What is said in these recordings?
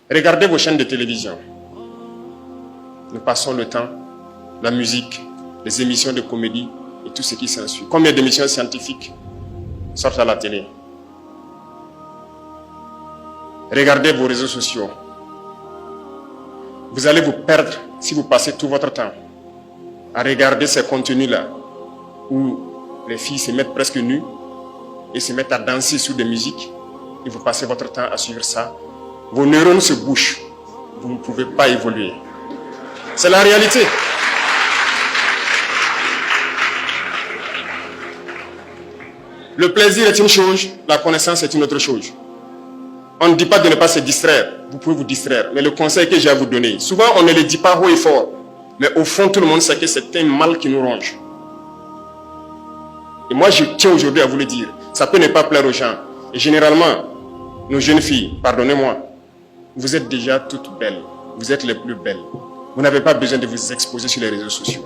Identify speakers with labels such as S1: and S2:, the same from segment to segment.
S1: Regardez vos chaînes de télévision. Nous passons le temps, la musique, les émissions de comédie et tout ce qui s'ensuit. Combien d'émissions scientifiques sortent à la télé? Regardez vos réseaux sociaux. Vous allez vous perdre si vous passez tout votre temps à regarder ces contenus-là où les filles se mettent presque nues et se mettent à danser sur des musiques et vous passez votre temps à suivre ça. Vos neurones se bouchent. Vous ne pouvez pas évoluer. C'est la réalité. Le plaisir est une chose, la connaissance est une autre chose. On ne dit pas de ne pas se distraire. Vous pouvez vous distraire. Mais le conseil que j'ai à vous donner, souvent on ne le dit pas haut et fort. Mais au fond, tout le monde sait que c'est un mal qui nous ronge. Et moi, je tiens aujourd'hui à vous le dire. Ça peut ne pas plaire aux gens. Et généralement, nos jeunes filles, pardonnez-moi, vous êtes déjà toutes belles. Vous êtes les plus belles. Vous n'avez pas besoin de vous exposer sur les réseaux sociaux.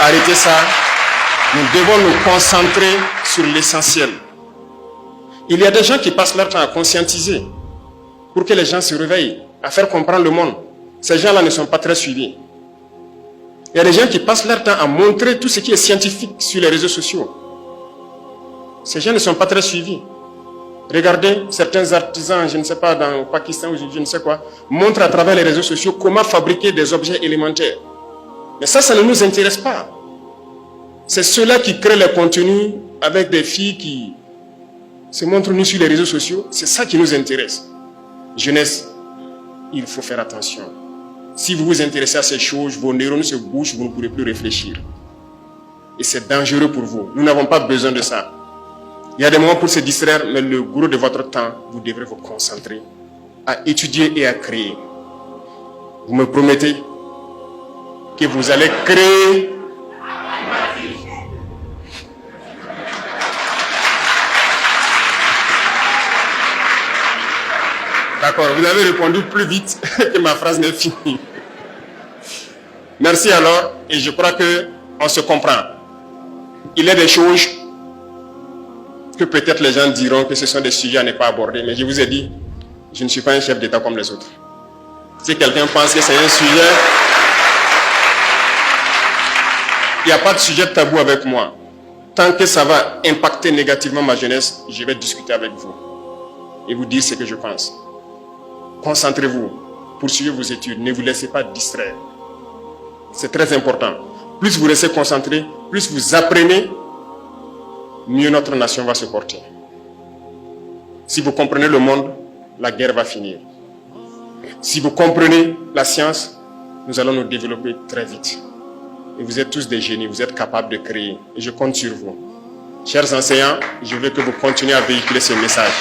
S1: Arrêtez ça. Nous devons nous concentrer sur l'essentiel. Il y a des gens qui passent leur temps à conscientiser pour que les gens se réveillent, à faire comprendre le monde. Ces gens-là ne sont pas très suivis. Il y a des gens qui passent leur temps à montrer tout ce qui est scientifique sur les réseaux sociaux. Ces gens ne sont pas très suivis. Regardez, certains artisans, je ne sais pas, dans le Pakistan ou je ne sais quoi, montrent à travers les réseaux sociaux comment fabriquer des objets élémentaires. Mais ça ne nous intéresse pas. C'est ceux-là qui créent les contenus avec des filles qui se montrent nues sur les réseaux sociaux. C'est ça qui nous intéresse. Jeunesse, il faut faire attention. Si vous vous intéressez à ces choses, vos neurones se bouchent, vous ne pourrez plus réfléchir. Et c'est dangereux pour vous. Nous n'avons pas besoin de ça. Il y a des moments pour se distraire, mais le gros de votre temps, vous devrez vous concentrer à étudier et à créer. Vous me promettez que vous allez créer. D'accord, vous avez répondu plus vite que ma phrase n'est finie. Merci alors, et je crois qu'on se comprend. Il y a des choses que peut-être les gens diront que ce sont des sujets à ne pas aborder, mais je vous ai dit, je ne suis pas un chef d'État comme les autres. Si quelqu'un pense que c'est un sujet, il n'y a pas de sujet tabou avec moi. Tant que ça va impacter négativement ma jeunesse, je vais discuter avec vous et vous dire ce que je pense. Concentrez-vous, poursuivez vos études, ne vous laissez pas distraire. C'est très important. Plus vous restez concentré, plus vous apprenez, mieux notre nation va se porter. Si vous comprenez le monde, la guerre va finir. Si vous comprenez la science, nous allons nous développer très vite. Et vous êtes tous des génies, vous êtes capables de créer. Et je compte sur vous. Chers enseignants, je veux que vous continuiez à véhiculer ce message.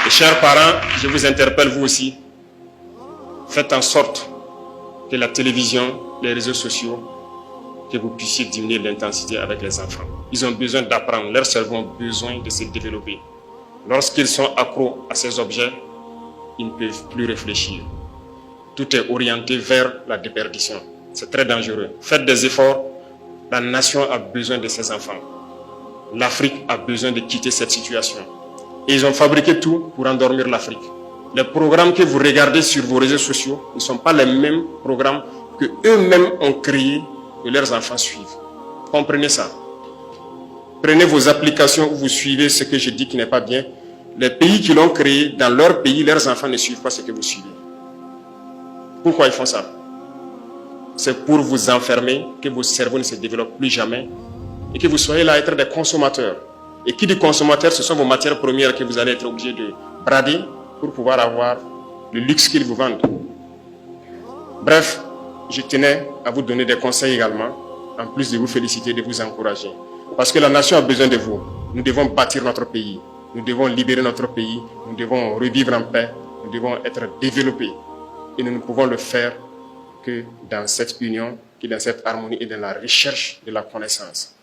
S1: Et chers parents, je vous interpelle vous aussi. Faites en sorte que la télévision, les réseaux sociaux, que vous puissiez diminuer l'intensité avec les enfants. Ils ont besoin d'apprendre, leurs cerveaux ont besoin de se développer. Lorsqu'ils sont accros à ces objets, ils ne peuvent plus réfléchir. Tout est orienté vers la déperdition. C'est très dangereux. Faites des efforts. La nation a besoin de ses enfants. L'Afrique a besoin de quitter cette situation. Et ils ont fabriqué tout pour endormir l'Afrique. Les programmes que vous regardez sur vos réseaux sociaux ne sont pas les mêmes programmes que eux-mêmes ont créés et leurs enfants suivent. Comprenez ça. Prenez vos applications où vous suivez ce que je dis qui n'est pas bien. Les pays qui l'ont créé, dans leur pays, leurs enfants ne suivent pas ce que vous suivez. Pourquoi ils font ça? C'est pour vous enfermer, que vos cerveaux ne se développent plus jamais et que vous soyez là à être des consommateurs. Et qui dit consommateurs, ce sont vos matières premières que vous allez être obligés de brader pour pouvoir avoir le luxe qu'ils vous vendent. Bref, je tenais à vous donner des conseils également, en plus de vous féliciter, de vous encourager. Parce que la nation a besoin de vous. Nous devons bâtir notre pays. Nous devons libérer notre pays. Nous devons revivre en paix. Nous devons être développés. Et nous ne pouvons le faire que dans cette union, que dans cette harmonie et dans la recherche de la connaissance.